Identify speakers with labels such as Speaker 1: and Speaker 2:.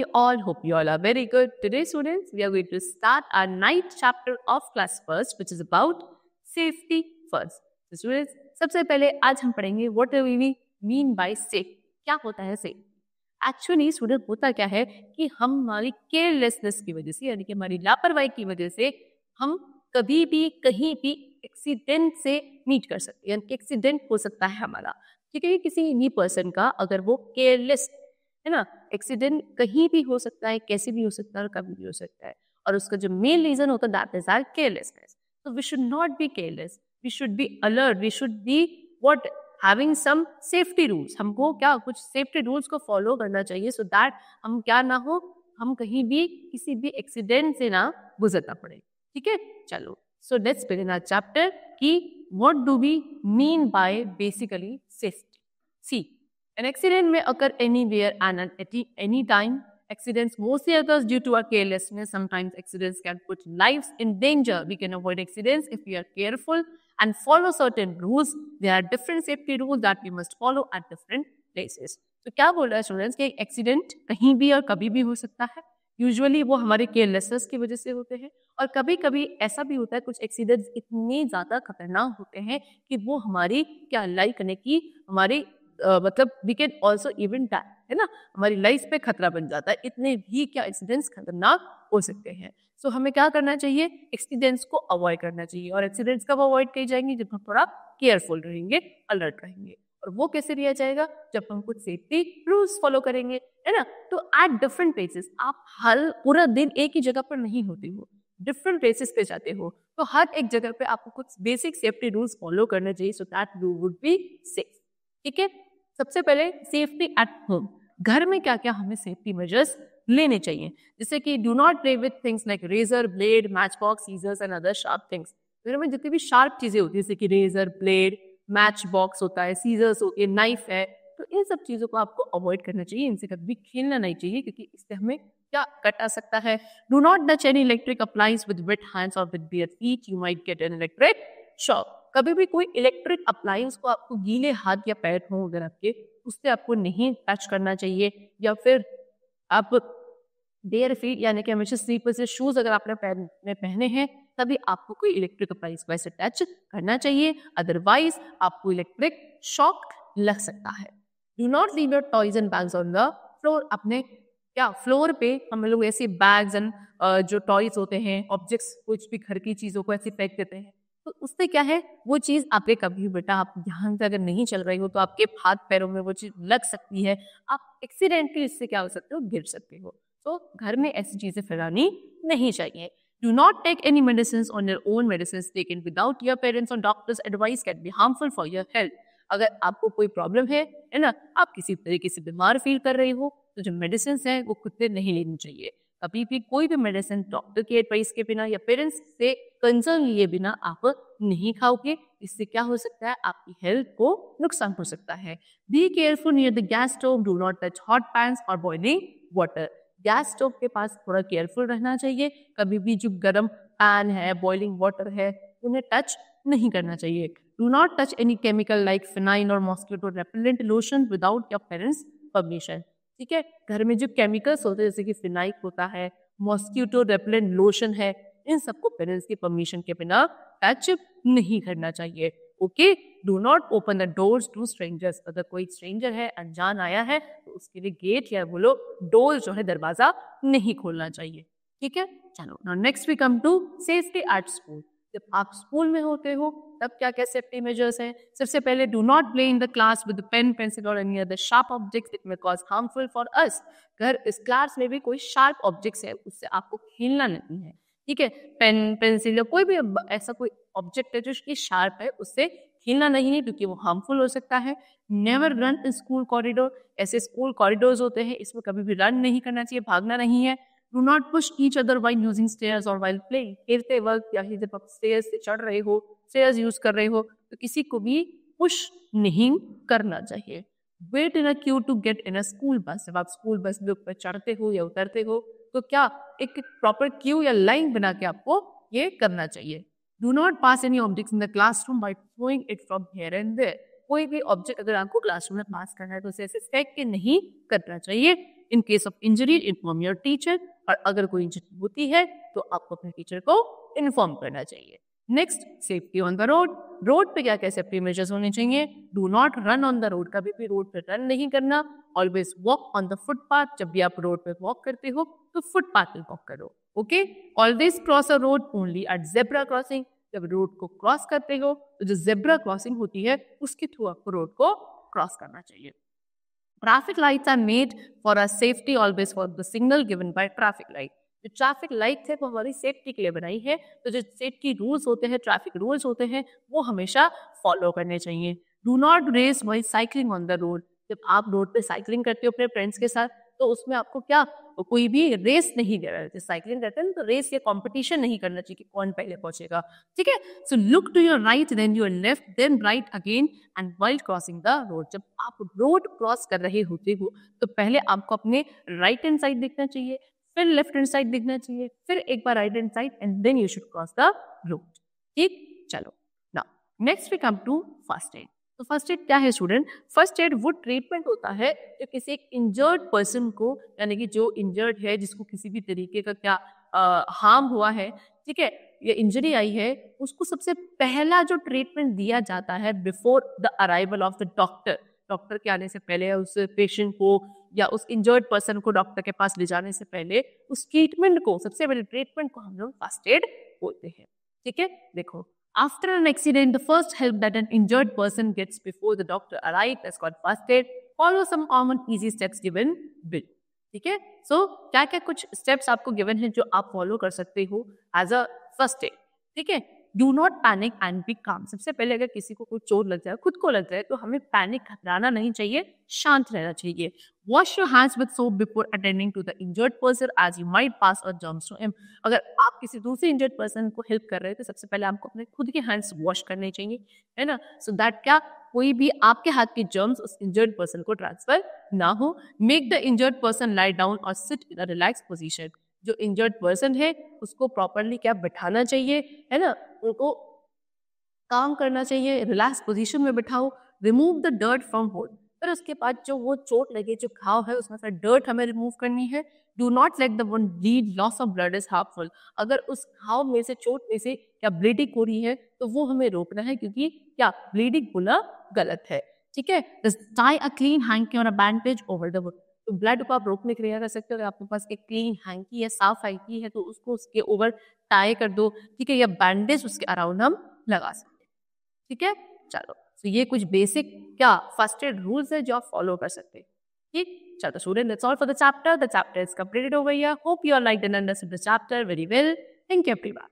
Speaker 1: you all? Hope you all are very good. Today, students, we are going to start our 9th chapter of class first, which is about safety first. So, students, सबसे पहले आज हम पढ़ेंगे what do we mean by safe? क्या होता है safe? Actually student होता क्या है कि हम हमारी केयरलेसनेस की वजह से यानी कि हमारी लापरवाही की वजह से हम कभी भी कहीं भी एक्सीडेंट से मीट कर सकते हैं, यानी कि एक्सीडेंट हो सकता है हमारा, ठीक है। किसी भी पर्सन का अगर वो केयरलेस है ना, एक्सीडेंट कहीं भी हो सकता है, कैसे भी हो सकता है और कभी भी हो सकता है, और उसका जो मेन रीजन होता है दैट इज आवर केयरलेसनेस। तो we should not be careless, we should be alert, we should be what having some safety rules. हमको क्या कुछ सेफ्टी रूल्स को फॉलो करना चाहिए सो दैट हम क्या ना हो, हम कहीं भी किसी भी एक्सीडेंट से ना गुजरना पड़े, ठीक है। चलो, so let's begin our chapter कि what do we mean by basically safety. See, an accident may occur anywhere and at any time. Accidents mostly occurs due to our carelessness. Sometimes accidents can put lives in danger. We can avoid accidents if we are careful and follow certain rules. There are different safety rules that we must follow at different places. तो क्या बोल रहा है students कि accident कहीं भी और कभी भी हो सकता है। यूजुअली वो हमारे केयरलेसनेस की वजह से होते हैं, और कभी कभी ऐसा भी होता है कुछ एक्सीडेंट्स इतने ज़्यादा खतरनाक होते हैं कि वो हमारी क्या लाइफ करने की हमारी मतलब we can also even die, है ना, हमारी लाइफ पे खतरा बन जाता है। इतने भी क्या एक्सीडेंट्स खतरनाक हो सकते हैं। सो हमें क्या करना चाहिए, एक्सीडेंट्स को अवॉइड करना चाहिए। और एक्सीडेंट्स कब अवॉइड किए जाएंगे, जब हम थोड़ा केयरफुल रहेंगे, अलर्ट रहेंगे। और वो कैसे किया जाएगा, जब हम कुछ सेफ्टी रूल्स फॉलो करेंगे, है ना। तो एट डिफरेंट प्लेसेस, आप हर पूरा दिन एक ही जगह पर नहीं होते हो, डिफरेंट प्लेसेस पे जाते हो, तो हर एक जगह पे आपको कुछ बेसिक सेफ्टी रूल्स फॉलो करने चाहिए so that you would be safe, ठीक है। सबसे पहले सेफ्टी एट होम, घर में क्या क्या हमें सेफ्टी मेजर्स लेने चाहिए, जैसे कि do not play with things like razor, blade, match box, scissors and other sharp things. घर में जितनी भी शार्प चीजें होती है जैसे कि रेजर, ब्लेड, मैच बॉक्स होता है, सीजर्स होती है, नाइफ है, तो इन सब चीजों को आपको अवॉइड करना चाहिए। इनसे कभी खेलना नहीं चाहिए क्योंकि इससे हमें क्या कट आ सकता है। Do not touch any electric appliance with wet hands और with bare feet, you might get an electric shock. कभी भी कोई इलेक्ट्रिक अप्लायंस को आपको गीले हाथ या पैर हो अगर आपके, उससे आपको नहीं टच करना चाहिए। या फिर आप बेयर फीट यानी कि हमेशा स्लीपर से शूज अगर आपने पैर में पहने हैं तभी आपको कोई इलेक्ट्रिक अप्लायंस को ऐसे टच करना चाहिए, अदरवाइज आपको इलेक्ट्रिक शॉक लग सकता है। Do not leave your toys and bags on the floor. अपने क्या फ्लोर पे हम लोग ऐसे बैग्स एंड जो टॉयज होते हैं, ऑब्जेक्ट्स, कुछ भी घर की चीजों को ऐसे फेंक देते हैं, तो उससे क्या है, वो चीज आपके कभी बेटा आप ध्यान से अगर नहीं चल रही हो तो आपके हाथ पैरों में वो चीज लग सकती है, आप एक्सीडेंटली इससे क्या हो सकते हो, गिर सकते हो। तो घर में ऐसी चीजें फैलानी नहीं चाहिए। Do not take any medicine on your own. Medicine taken without your parents और doctors advice can be harmful for your health. अगर आपको कोई प्रॉब्लम है ना, आप किसी तरीके से बीमार फील कर रही हो, तो जो मेडिसिन है वो खुद से नहीं लेनी चाहिए। कभी भी कोई भी मेडिसिन डॉक्टर के एडवाइस के बिना या पेरेंट्स से कंसर्न लिए बिना आप नहीं खाओगे। इससे क्या हो सकता है, आपकी हेल्थ को नुकसान हो सकता है। Be careful near the gas stove, do not touch hot pans और बॉइलिंग वाटर। गैस स्टोव के पास थोड़ा केयरफुल रहना चाहिए, कभी भी जो गर्म पैन है, बॉइलिंग वाटर है, उन्हें टच नहीं करना चाहिए। Do not touch any chemical like phenyl और mosquito repellent lotion without your parents permission, ठीक है। घर में जो केमिकल्स होते हैं जैसे कि फिनाइल होता है, मॉस्किटो रेपेलेंट लोशन है, इन सबको पेरेंट्स की परमिशन के बिना टच नहीं करना चाहिए। Okay, do not open the doors to strangers. अगर कोई स्ट्रेंजर है, अनजान आया है, तो उसके लिए गेट या बोलो डोर जो है, दरवाजा नहीं खोलना चाहिए, ठीक है। चलो, now next we come to safety at school. जब आप स्कूल में होते हो तब क्या क्या सेफ्टी मेजर्स हैं। सबसे पहले do not play in the class with pen, pencil और any other sharp objects, it may cause harmful for us. अगर इस क्लास में भी कोई शार्प ऑब्जेक्ट्स है उससे आपको खेलना नहीं है, ठीक है। पेन, पेंसिल या कोई भी ऐसा कोई ऑब्जेक्ट है जो कि शार्प है, उससे खेलना नहीं है क्योंकि वो हार्मफुल हो सकता है। Never run in school corridor. ऐसे स्कूल कॉरिडोर्स होते हैं, इसमें कभी भी रन नहीं करना चाहिए, भागना नहीं है। Do not push each other while using stairs और व्हाइल प्लेइंग। खेलते वक्त या जब आप स्टेयर्स से चढ़ रहे हो, स्टेयर्स यूज कर रहे हो, तो किसी को भी पुश नहीं करना चाहिए। Wait in a queue to get in a school bus. जब आप स्कूल बस में ऊपर चढ़ते हो या उतरते हो तो क्या एक प्रॉपर क्यू या लाइन बना के आपको ये करना चाहिए। Do not pass any objects in the classroom by throwing it from here and there. कोई भी ऑब्जेक्ट अगर आपको क्लासरूम में पास करना है तो उसे ऐसे फेंक के नहीं करना चाहिए। In case of injury inform your teacher, और अगर कोई इंजरी होती है तो आपको अपने टीचर को इन्फॉर्म करना चाहिए। Next, safety on the road. Road पे क्या क्या सेफ्टी मेजर्स होने चाहिए? Do not run on the road, कभी भी रोड पे रन नहीं करना। Always walk on the footpath, जब भी आप रोड पे वॉक करते हो तो फुटपाथ पे वॉक करो। Okay, always cross a road only at zebra crossing, जब रोड को क्रॉस करते हो तो जो जेब्रा क्रॉसिंग होती है उसके थ्रू आपको रोड को क्रॉस करना चाहिए। Traffic lights are made for a safety, always for the signal given by traffic light. जो ट्रैफिक लाइट है वो हमारी सेफ्टी के लिए बनाई है, तो जो सेफ्टी रूल्स होते हैं, ट्रैफिक रूल्स होते हैं, वो हमेशा फॉलो करने चाहिए। Do not race while cycling on the road, जब आप रोड पे साइकिलिंग करते हो अपने फ्रेंड्स के साथ तो उसमें आपको क्या कोई भी रेस नहीं दे रहा है। साइकिलिंग करते हैं तो रेस या कंपटीशन नहीं करना चाहिए कि कौन पहले पहुंचेगा, ठीक है। So look to your right then your left then right again and while crossing the road, जब आप रोड क्रॉस कर रहे होते हो तो पहले आपको अपने राइट हैंड साइड देखना चाहिए, फिर लेफ्ट हैंड साइड देखना चाहिए, फिर एक बार right hand side and then you should cross the road. ठीक, चलो now next we come to first aid. तो फर्स्ट एड क्या है स्टूडेंट? फर्स्ट एड वो ट्रीटमेंट होता है जो किसी एक इंजर्ड पर्सन को, यानी कि जो इंजर्ड है, जिसको किसी भी तरीके का क्या हार्म हुआ है, ठीक है, या इंजरी आई है, उसको सबसे पहला जो ट्रीटमेंट दिया जाता है before the arrival of the doctor, doctor के आने से पहले उस पेशेंट को या उस इंजर्ड पर्सन को डॉक्टर के पास ले जाने से पहले उस ट्रीटमेंट को, सबसे पहले ट्रीटमेंट को हम लोग फर्स्ट एड बोलते हैं। ठीक है, देखो, after an accident, the first help that an injured person gets before the doctor arrives is called first aid. Follow some common easy steps given below. ठीक है, सो क्या क्या कुछ स्टेप्स आपको गिवन है जो आप फॉलो कर सकते हो एज अ फर्स्ट एड। ठीक है, do not panic and be calm. सबसे पहले अगर किसी को कोई चोट लग जाए, खुद को लग जाए, तो हमें पैनिक घबराना नहीं चाहिए, शांत रहना चाहिए। Wash your hands with soap before attending to the injured person as you might pass a germs to him. अगर आप किसी दूसरे इंजर्ड पर्सन को हेल्प कर रहे हैं तो सबसे पहले आपको अपने खुद के हैंड्स वॉश करने चाहिए, है ना, सो दैट क्या कोई भी आपके हाथ के जर्म्स उस इंजर्ड पर्सन को ट्रांसफर ना हो। Make the injured person lie down और sit in a relax position. जो इंजर्ड पर्सन है उसको प्रॉपरली क्या बिठाना चाहिए, है ना, उनको काम करना चाहिए, रिलैक्स पोजीशन में बिठाओ। Remove the dirt from hole, फिर उसके बाद जो वो चोट लगे, जो घाव है, उसमें से डर्ट हमें रिमूव करनी है। Do not let the one bleed, loss of blood is harmful. अगर उस घाव में से, चोट में से क्या ब्लीडिंग हो रही है तो वो हमें रोकना है, क्योंकि क्या ब्लीडिंग होना गलत है। ठीक है, टाई अ क्लीन हैंकी और अ बैंडेज ओवर द वुंड। तो ब्लड को आप रोकने के लिए क्या कर सकते हो, अगर आपके पास एक क्लीन हैंकी है, साफ हैंकी है, तो उसको उसके ओवर टाई कर दो, ठीक है, या बैंडेज उसके अराउंड हम लगा सकते हैं। ठीक है, चलो, तो ये कुछ बेसिक क्या फर्स्ट एड रूल्स है जो आप फॉलो कर सकते हैं। ठीक, चलो student, that's all for the chapter is completed over here. Hope you are liked and understood the chapter very well. Thank you everyone.